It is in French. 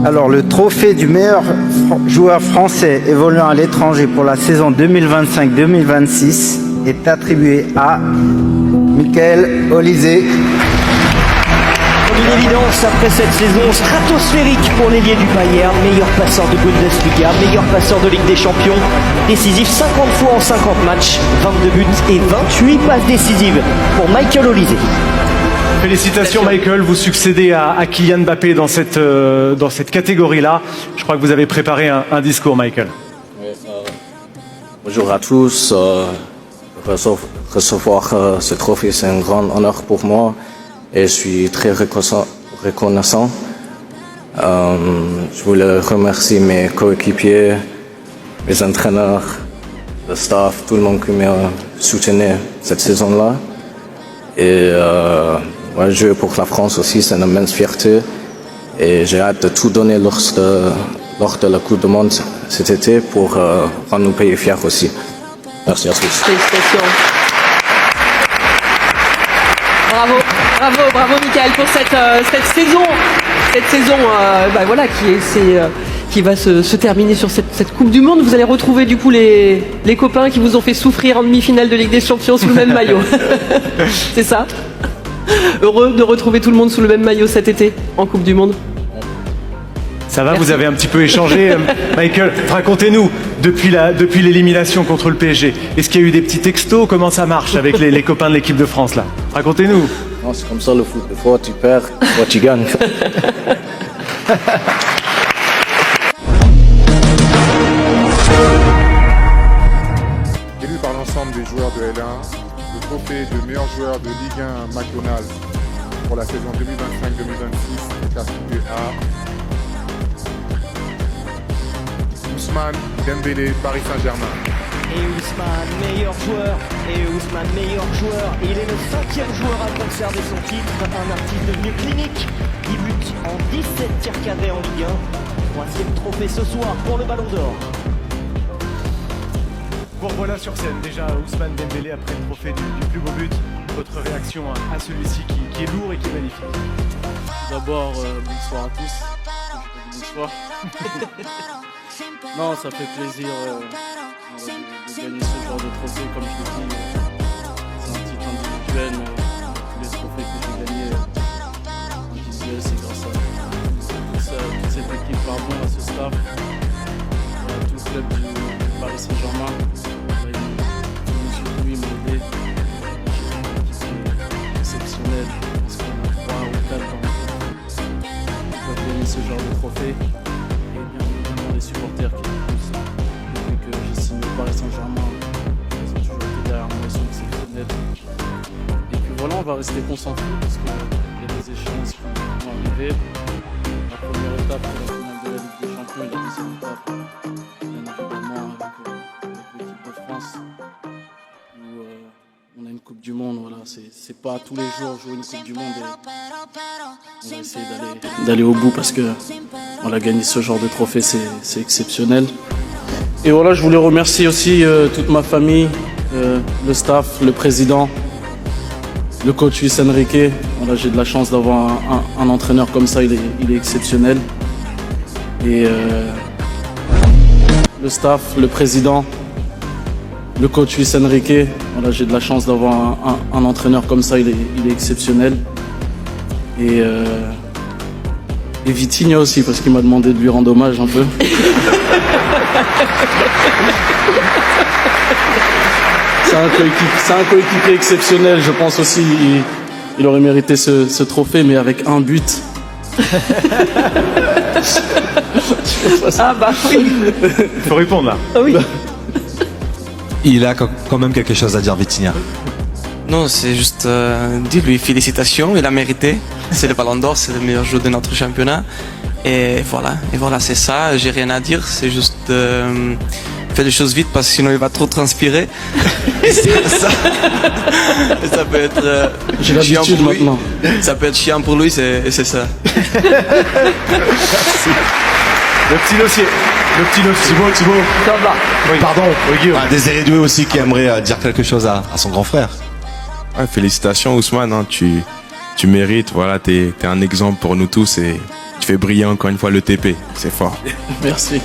Alors, le trophée du meilleur joueur français évoluant à l'étranger pour la saison 2025-2026 est attribué à Michael Olysée. Une évidence après cette saison stratosphérique pour l'ailier du Bayern, meilleur passeur de Bundesliga, meilleur passeur de Ligue des Champions, décisif 50 fois en 50 matchs, 22 buts et 28 passes décisives pour Michael Olysée. Félicitations Michael, vous succédez à Kylian Mbappé dans cette catégorie-là. Je crois que vous avez préparé un discours, Michael. Bonjour à tous. Recevoir ce trophée, c'est un grand honneur pour moi et je suis très reconnaissant. Je voulais remercier mes coéquipiers, mes entraîneurs, le staff, tout le monde qui m'a soutenu cette saison-là. Et jouer pour la France aussi, c'est une immense fierté. Et j'ai hâte de tout donner lors de la Coupe du Monde cet été pour rendre nos pays fiers aussi. Merci à tous. Félicitations. Bravo Michael pour cette saison. Cette saison qui va se terminer sur cette Coupe du Monde. Vous allez retrouver du coup les copains qui vous ont fait souffrir en demi-finale de Ligue des Champions sous le même maillot. C'est ça? Heureux de retrouver tout le monde sous le même maillot cet été en Coupe du Monde. Ça va, Merci. vous avez un petit peu échangé. Michael, racontez-nous, depuis l'élimination contre le PSG, est-ce qu'il y a eu des petits textos? Comment ça marche avec les copains de l'équipe de France là? Racontez-nous. Non, c'est comme ça le foot. Des fois tu perds, des fois tu gagnes. Élu par l'ensemble des joueurs de L1, le trophée de meilleur joueur de Ligue 1 McDonald's pour la saison 2025-2026 est attribué à Ousmane Dembélé, Paris Saint-Germain. Et Ousmane, meilleur joueur. Il est le 5e joueur à conserver son titre. Un artiste devenu clinique. 10 buts en 17 tirs cadrés en Ligue 1. 3e trophée ce soir pour le Ballon d'Or. Vous revoilà sur scène déjà, Ousmane Dembélé après le trophée du plus beau but. Votre réaction à celui-ci qui est lourd et qui est magnifique? D'abord, bonsoir à tous. J'ai pas dit bonsoir. Non, ça fait plaisir de gagner ce genre de trophée. Comme je l'ai dit, c'est un titre individuel. Tous les trophées que j'ai gagnés individuels, c'est grâce à toute cette équipe, à ce staff, à tout le club du Paris Saint-Germain. Ils m'ont soutenu, ils m'ont aidé. C'est exceptionnel. Parce qu'on a 3 ou 4 ans pour gagner ce genre de trophée. Les supporters qui me poussent depuis que j'ai signé au Paris Saint-Germain, ils ont toujours été derrière moi, ils sont exceptionnels. Et puis voilà, on va rester concentrés parce qu'il y a des échéances qui vont arriver. La première étape, c'est la finale de la Ligue des Champions, et la deuxième étape, bien évidemment, avec l'équipe de France, où on a une Coupe du Monde. Voilà, c'est pas tous les jours jouer une Coupe du Monde. Et on va essayer d'aller au bout parce que on a gagné ce genre de trophée, c'est exceptionnel. Et voilà, je voulais remercier aussi toute ma famille, le staff, le président, le coach Luis Enrique. Voilà, j'ai de la chance d'avoir un entraîneur comme ça, il est exceptionnel. Et le staff, le président, le coach Luis Enrique. Voilà, j'ai de la chance d'avoir un entraîneur comme ça, il est exceptionnel. Et Vitinha aussi, parce qu'il m'a demandé de lui rendre hommage un peu. C'est un coéquipier exceptionnel, je pense aussi. Il aurait mérité ce trophée, mais avec un but. Ah bah oui. Il faut répondre là. Ah oui. Il a quand même quelque chose à dire, Vitinha. Non, c'est juste dis-lui félicitations, il a mérité. C'est le Ballon d'Or, c'est le meilleur joueur de notre championnat. Et voilà, c'est ça. J'ai rien à dire, c'est juste faire les choses vite parce que sinon il va trop transpirer. Et ça peut être J'ai chiant l'habitude pour lui. maintenant. Ça peut être chiant pour lui, c'est ça. Le petit dossier. Thibaut. Ça va. Oui. Pardon. Oui, Guillaume. Désiré Doué aussi qui aimerait dire quelque chose à son grand frère. Ouais, félicitations Ousmane, hein, tu mérites, voilà, t'es un exemple pour nous tous et tu fais briller encore une fois le TP. C'est fort. Merci.